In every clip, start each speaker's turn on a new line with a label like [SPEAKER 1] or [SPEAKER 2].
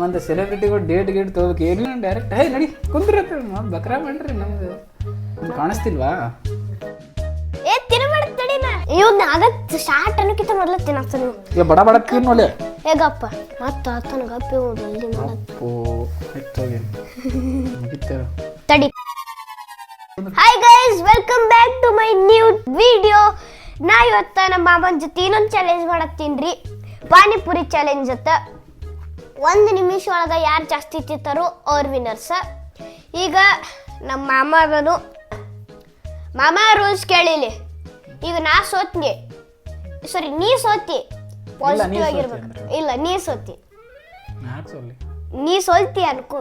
[SPEAKER 1] ಒಂದು ಸೆಲೆಬ್ರಿಟಿಗಳು ಡೇಟ್ ತೊಗೋಬೇಕು ಏನು ಡೈರೆಕ್ಟ್ ಹೇ ನಡಿ ಕುಂದ್ರತ್ತ ಬಕ್ರಾ ಮಾಡ್ರಿ ನಮ್ದು ಕಾಣಿಸ್ತಿಲ್ವಾ
[SPEAKER 2] ಇವ್ನ ಆಗತ್ ಸ್ಟಾರ್ಟ್ ಅನ್ನೋಕ್ಕಿಂತ ಮೊದಲು ತಿನ್ನತ್ತ ನೀವು
[SPEAKER 1] ಈಗ ಬಡ ಬಡ ತಿನ್ನೋಲೆ
[SPEAKER 2] ಹೇಗಪ್ಪ ಮತ್ತ ಆತನ ಗಪ್ಪಿ ಜಲ್ದಿ
[SPEAKER 1] ಅಪ್ಪೋ ಹೆಚ್ಚೋಗಿ ಮುಗಿತೇವೆ
[SPEAKER 2] ತಡಿ hi guys welcome back to my new video ನಾ ಇವತ್ತ ನಮ್ಮ ಮಾಮನ ಜೊತೆ ಇನ್ನೊಂದು ಚಾಲೆಂಜ್ ಮಾಡತ್ತೀನ್ರಿ ಪಾನಿಪುರಿ ಚಾಲೆಂಜ್ ಅತ್ತ 1 ನಿಮಿಷ ಒಳಗೆ ಯಾರು ಜಾಸ್ತಿ ತಿಂತಾರೋ ಅವ್ರ ವಿನ್ನರ್ಸ್ ಈಗ ನಮ್ಮ ಮಾಮ ಅದನು ಮಾಮ ರೂಲ್ಸ್ ಕೇಳಿಲಿ ಈಗ ನಾ ಸೋತ್ನಿ ಸಾರಿ ನೀ ಸೋತಿ ಪಾಸಿಟಿವ್ ಆಗಿರ್ಬೇಕು ಇಲ್ಲ ನೀ ಸೋತಿ ನೀ ಸೋಲ್ತಿ ಅನ್ಕೋ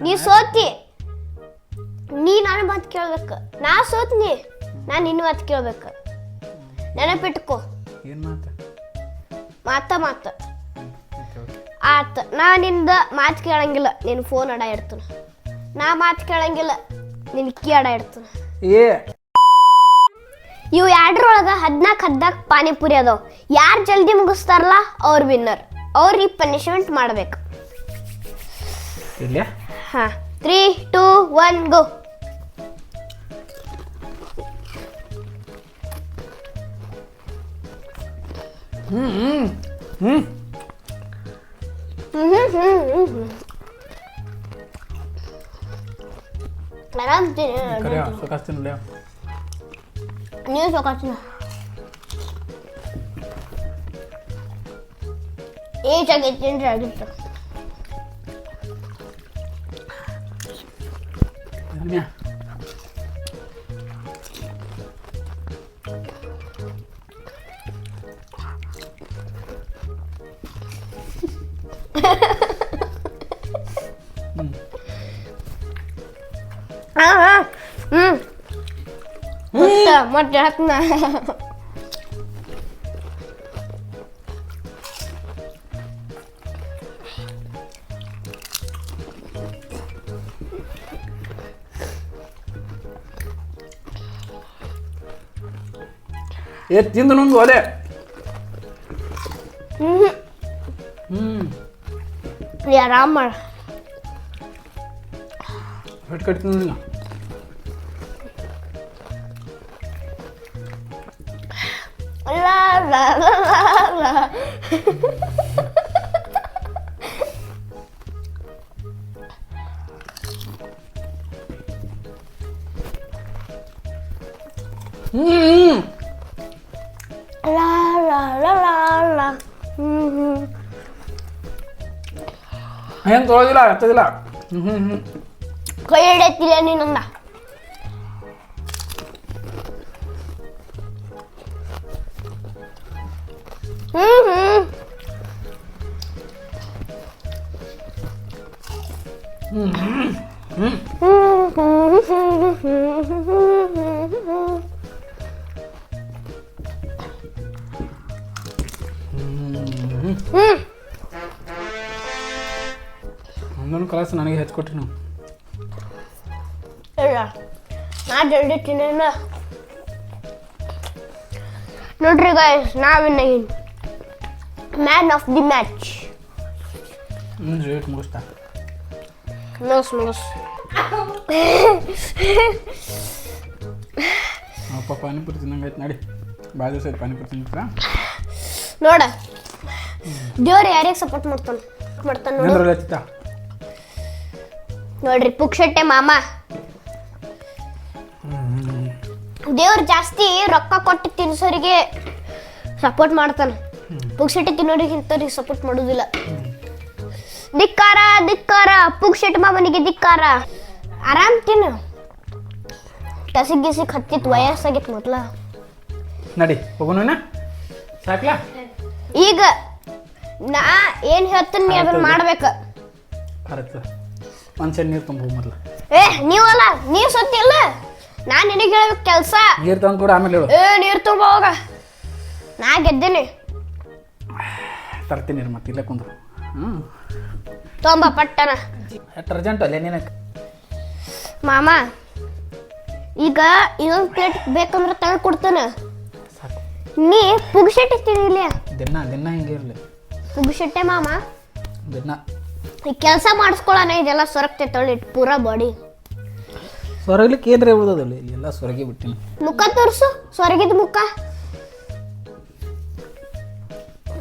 [SPEAKER 2] ನೀ ಸೋತಿ ನೀ ನನ್ನ ಮಾತು ಕೇಳ್ಬೇಕು ನಾ ಸೋತ್ನಿ ನಾನು ನಿನ್ನ ಮಾತು ಕೇಳ್ಬೇಕು ನೆನಪಿಟ್ಕೋ ಮಾತ ಆತ ನಾ ನಿಂದ ಮಾತು ಕೇಳಂಗಿಲ್ಲ ನೀನು ಫೋನ್ ಅಡ ಇಡ್ತಾನ ನಾ ಮಾತು ಕೇಳಂಗಿಲ್ಲ ನಿನ್ ಕೀ ಅಡ ಇಡ್ತಾನ ಇವು ಎರಡರೊಳಗೆ 14 ಪಾನಿಪುರಿ ಅದಾವ ಯಾರು ಜಲ್ದಿ ಮುಗಿಸ್ತಾರಲ್ಲ ಅವ್ರ ವಿನ್ನರ್ ಅವ್ರಿಗೆ ಪನಿಷ್ಮೆಂಟ್ ಮಾಡ್ಬೇಕು ಹಾ 3 2 1 ಗೋ ಆರಾಮ್ ನೀವು ಸೊಕಾಚಿನ ಏಜಾಗೈತೇನ್ರಿ ಆಗಿತ್ತು ಮತ್ತೆ ಹತ್ನ
[SPEAKER 1] ತಿಂದು ನುಂಗು ಒಲೆ
[SPEAKER 2] ಆರಾಮ್ ಮಾಡ
[SPEAKER 1] ಕಟ್ತಿಲ್ಲ ಹೆಂಗ್ ತೊಗೊಳೋದಿಲ್ಲ ಹತ್ತದಿಲ್ಲ
[SPEAKER 2] ಕೈ ಹಿಡಿಯತ್ತಿಲ್ಲ ನೀನಂದ
[SPEAKER 1] ಒಂದೊಂದು ಕಲಸ ನನಗೆ ಹೆಚ್ಚಿಕೊಟ್ರಿ ನಾವು
[SPEAKER 2] ಇಲ್ಲ ನಾ ಜಲ್ದಿ ತಿನ್ನ ನೋಡ್ರಿ ಗಾಯ್ಸ್ ನಾವಿನ್ನ man of the match
[SPEAKER 1] rate ಮುಗಿಸ್ತಾ
[SPEAKER 2] ಮುಗಿಸ್
[SPEAKER 1] ಅಪ್ಪ ಪಾನಿಪುರಿ ತಿನ್ನಂಗೈತೆ ನಡಿ ಭಾಳ ದಿವಸ ಆಯ್ತು ಪಾನಿಪುರಿ ತಿನ್ನಿಸ್ತಾ
[SPEAKER 2] ನೋಡ ದೇವ್ರು ಯಾರಿಗೆ ಸಪೋರ್ಟ್ ಮಾಡ್ತಾನೆ
[SPEAKER 1] ನೋಡಿ
[SPEAKER 2] ನೋಡ್ರಿ ಪುಕ್ಷಟ್ಟೆ ಮಾಮ ದೇವ್ರು ಜಾಸ್ತಿ ರೊಕ್ಕ ಕೊಟ್ಟು ತಿನ್ಸೋರಿಗೆ ಸಪೋರ್ಟ್ ಮಾಡ್ತಾನೆ ಪುಕ್ಷಟ್ಟೆ ತಿನ್ನೋರಿಗೆ ಇಂಥವ್ರಿಗೆ ಸಪೋರ್ಟ್ ಮಾಡೋದಿಲ್ಲ ಧಿಕ್ಕಾರ ಧಿಕ್ಕಾರ ಪುಕ್ಷಟ್ಟೆ ಮಾಮನಿಗೆ ಧಿಕ್ಕಾರ ಆರಾಮ್ ತಿನ್ನು ಕಸಿಗಿಸಿ ಹತ್ತಿತ್ತು ವಯಸ್ಸಾಗಿತ್ತು ಮೊದ್ಲ
[SPEAKER 1] ನಡಿ ಹೋಗೋಣ ಸಾಕ್ಲಾ
[SPEAKER 2] ಈಗ ನಾ ಏನ್ ಹೇಳ್ತೀನಿ ನೀ ಅದನ್ನ ಮಾಡ್ಬೇಕ
[SPEAKER 1] ಒಂದ್ಸರಿ ನೀರು ತುಂಬ ಮೊದಲು
[SPEAKER 2] ನೀವಲ್ಲ ನೀರ್ ಸತ್ತಿಲ್ಲ ನಾನ್ ನಿನಗೆ ಹೇಳ್ಬೇಕು ಕೆಲ್ಸ
[SPEAKER 1] ನೀರು ತಂದು ಕೂಡ ಆಮೇಲೆ ಹೇಳು
[SPEAKER 2] ನೀರ್ ತುಂಬ ಹೋಗ ನಾ ಗೆದ್ದೇನೆ
[SPEAKER 1] ತರ್ತೀನಿ ಮತ್ತೆ ಇಲ್ಲೇ ಕುಂದ್ರು
[SPEAKER 2] ತೊಂಬ ಪಟ್ಟನ
[SPEAKER 1] ಎಷ್ಟು ಅರ್ಜೆಂಟ್ ಅಲ್ಲೇ ನೀನು
[SPEAKER 2] ಮಾಮ ಈಗ ಇನ್ನೊಂದು ಪ್ಲೇಟ್ ಬೇಕಂದ್ರೆ ತಂದು ಕೊಡ್ತಾನೆ ನೀ ಪುಗ್ಸೆಟ್ಟೆ ತಿನ್ನಿಲ್ಲ
[SPEAKER 1] ದಿನ ಹಿಂಗೆ ಇರಲಿ
[SPEAKER 2] ಪುಗ್ಸೆಟ್ಟೆ ಮಾಮ
[SPEAKER 1] ದಿನ
[SPEAKER 2] ಈ ಕೆಲಸ ಮಾಡಿಸ್ಕೊಳ್ಳೋಣ ಇದೆಲ್ಲ ಸೊರಗ್ತೈತೆ ತೊಳಿಟ್ಟು ಪೂರಾ ಬಾಡಿ.
[SPEAKER 1] ಸೊರಗ್ಲಿಕ್ಕೆ ಏನ್ರ ಓದೋದಲ್ಲ ಇಲ್ಲಿ ಎಲ್ಲ ಸೊರಗಿ ಬಿಟ್ಟಿನಿ.
[SPEAKER 2] ಮುಖ ತೋರಿಸು, ಸೊರಗಿದ ಮುಖ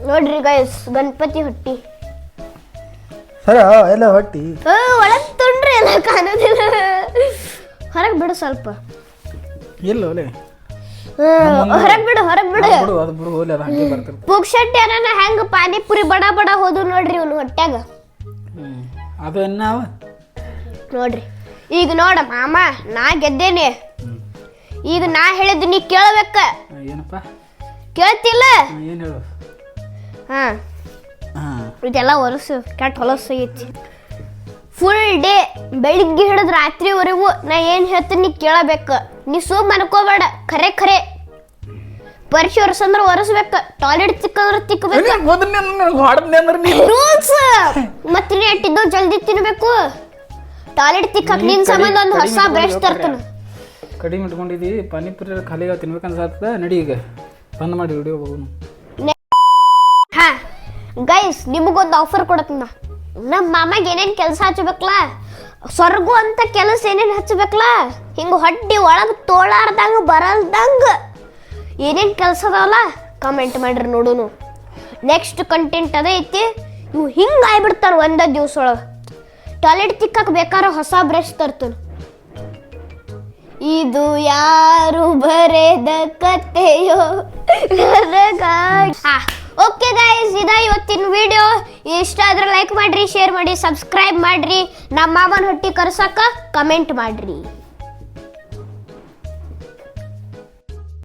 [SPEAKER 2] ನೋಡ್ರಿ ಗೈಸ್, ಗಣಪತಿ ಹೊಟ್ಟಿ
[SPEAKER 1] ಸರ ಎಲ್ಲ ಹೊಟ್ಟಿ
[SPEAKER 2] ಒಳಗ್ ತುಂಡ್ರಿ ಎಲ್ಲ ಕಾಣೋದಿಲ್ಲ. ಹೊರಗೆ ಬಿಡು ಸ್ವಲ್ಪ,
[SPEAKER 1] ಇಲ್ಲ ಒಲೆ
[SPEAKER 2] ಹೊರಗೆ ಬಿಡು ಹೊರಗೆ ಬಿಡು.
[SPEAKER 1] ಅದು ಬಿಡು ಹೋಲಿ ಅದು ಹಂಗೆ ಬರ್ತಿರ್ತ.
[SPEAKER 2] ಪುಕ್ಷಟ್ಟಿ ಅನ್ನ ಹೆಂಗ ಪಾನಿಪುರಿ ಬಡ ಬಡ ಹೋದು ನೋಡ್ರಿ ಇವ್ನು ಹೊಟ್ಯಾಗ.
[SPEAKER 1] ಅದು ನಾವ
[SPEAKER 2] ನೋಡ್ರಿ ಈಗ ನೋಡ ಮಾಮ, ನಾ ಗೆದ್ದೇನೆ. ಈಗ ನಾ ಹೇಳಿದ್ದು ನೀ ಕೇಳಬೇಕ.
[SPEAKER 1] ಏನಪ್ಪ
[SPEAKER 2] ಕೇಳ್ತಿಲ್ಲ?
[SPEAKER 1] ಏನು ಹೇಳು.
[SPEAKER 2] ಹಾ ಇದೆಲ್ಲ ಹೊಲಸು ಕೆಟ್ಟ ಹೊಲಸು ಐತಿ. ಫುಲ್ ಡೇ ಬೆಳಿಗ್ಗೆ ಹಿಡಿದು ರಾತ್ರಿವರೆಗೂ ನಾ ಏನು ಹೇಳ್ತೀನಿ ನೀ ಕೇಳಬೇಕು. ನೀ ಸುಮ್ ಅನ್ಕೋಬೇಡ, ಖರೆ ಖರೆ ಪರೀಕ್ಷೆ ಒರೆಸಂದ್ರೆ ಒರೆಸ್ಬೇಕು, ಟಾಯ್ಲೆಟ್ ತಿಕ್ಕಂದ್ರೆ ತಿಕ್ಕಬೇಕು. ರೂಲ್ಸ್ ಮತ್ತೆ ನೀ ಎಟ್ಟಿದ್ದು ಜಲ್ದಿ ತಿನ್ಬೇಕು. ಟಾಯ್ಲೆಟ್ ತಿಕ್ಕಕ್ ನಿನ್ ಸಂಬಂಧ ಒಂದು ಹೊಸ ಬ್ರಷ್ ತರ್ತಾನ.
[SPEAKER 1] ಕಡಿಮೆ ಇಟ್ಕೊಂಡಿದ್ದಿ ಪಾನಿಪುರಿ ಖಾಲಿಗ ತಿನ್ಬೇಕನ್ಸತ್ತ. ನಡಿ ಈಗ ಬಂದ್ ಮಾಡಿ ವಿಡಿಯೋ ಹೋಗೋಣ.
[SPEAKER 2] ಹಾ ಗೈಸ್, ನಿಮಗೊಂದು ಆಫರ್ ಕೊಡತ್ನ. ನಮ್ಮ ಮಾಮಾಗ ಏನೇನು ಕೆಲಸ ಹಚ್ಚಬೇಕಲ್ಲ, ಸ್ವರ್ಗು ಅಂತ ಕೆಲಸ ಏನೇನು ಹಚ್ಚಬೇಕಲ್ಲ, ಹಿಂಗೆ ಹೊಟ್ಟಿ ಒಳಗೆ ತೋಳಾರ್ದಂಗೆ ಬರಲ್ದಂಗೆ ಏನೇನು ಕೆಲಸ ಅದಾವಲ್ಲ ಕಮೆಂಟ್ ಮಾಡ್ರಿ ನೋಡುನು. ನೆಕ್ಸ್ಟ್ ಕಂಟೆಂಟ್ ಅದೇ ಐತಿ. ಇವು ಹಿಂಗೆ ಆಗ್ಬಿಡ್ತಾರೆ ಒಂದೇ ದಿವ್ಸ ಒಳಗೆ. ಟಾಯ್ಲೆಟ್ ತಿಕ್ಕಕ್ಕೆ ಬೇಕಾದ್ರೆ ಹೊಸ ಬ್ರಷ್ ತರ್ತಾನೆ. ಇದು ಯಾರು ಬರೆದ ಕಥೆಯೋ. ಓಕೆ ಗೈಸ್, ಇದ ಇವತ್ತಿನ ವಿಡಿಯೋ. ಇಷ್ಟ ಆದ್ರೆ ಲೈಕ್ ಮಾಡ್ರಿ, ಶೇರ್ ಮಾಡಿ, ಸಬ್ಸ್ಕ್ರೈಬ್ ಮಾಡ್ರಿ. ನಮ್ಮ ಮಾಮನ ಹೊಟ್ಟಿ ಕರ್ಸಕ್ಕ ಕಮೆಂಟ್ ಮಾಡ್ರಿ.